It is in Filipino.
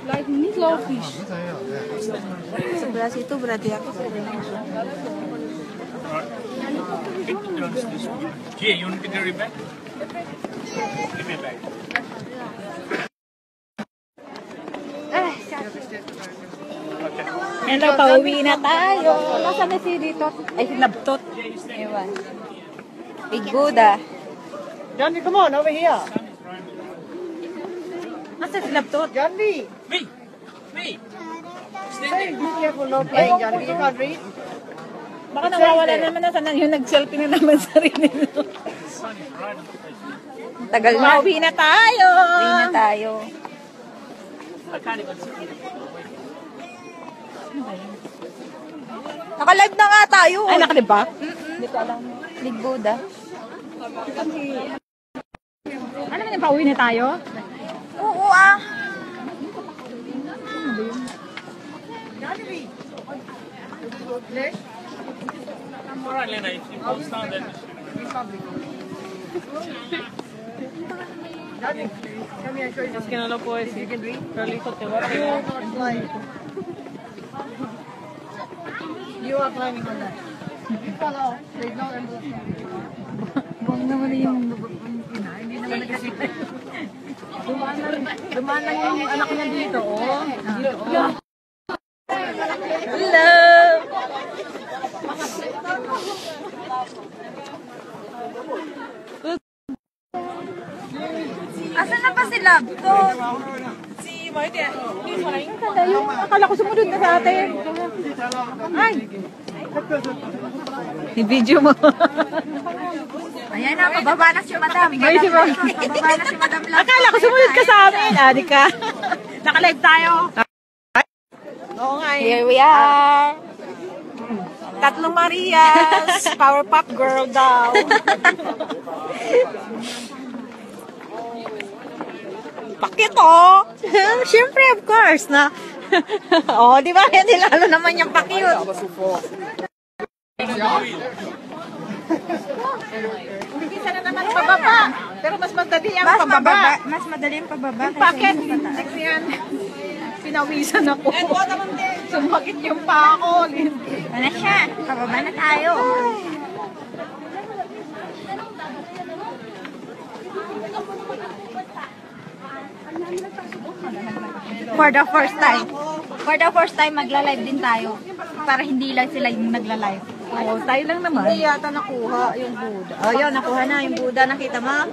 Like meatloaf fish. Sebelah situ berarti aku sudah masuk. Here, you want to carry back? Give me a bag. Hello, pauwi na tayo. Nasaan na si dito? Ay, si Labtot. Ewan. Big Buddha. Johnny, come on, over here. Nasaan si Labtot? Johnny! Me! Me! Hey, be careful, no playing, Johnny. You can't read. Baka nawawala naman na sana yung nag-selfie na naman sa rin nito. Tagal na. Pauwi na tayo. Pauwi na tayo. Naka-live na nga tayo. Ay, nakalive ba? Hindi ko alam. Big Buddha. Ano naman yung pauwi na tayo? Oo ah. Alright, Lena, if you post down then... Johnny, come here, show you. Es que no lo puedo decir. Carlito, te voy a You are not flying. You are climbing on that. You fall off. There's no envelope. Buwang naman yung hindi naman nagkasita. Dumaan lang yung anak niya dito, oh. Hello. Asan na ba si Labtot? Si Marty, akala ko sumunod na sa atin. Ay! I-video mo. Ayan na, pababa na si Madam. Ay, si Madam. Pababa na si Madam Labtot. Akala ko sumunod ka sa amin. Adi ka. Naka-live tayo. Oo nga eh. Here we are. Tatlong Marias. Powerpuff Girl daw. Bakit oh? Siyempre, of course, na. Oh, di ba? Hindi lalo naman yung pakyut. Umpisa na naman pababa. Pero mas madali ang pababa. Mas madali ang pababa. Yung packet, yan. Pinawisan ako. Sumakit yung pa ako. Ano siya? Pababa na tayo. For the first time, magla-live din tayo. Para hindi lang sila yung nagla-live. Oo, tayo lang naman. Hindi yata nakuha yung Buddha. Oh, yun, nakuha na yung Buddha. Nakita mo?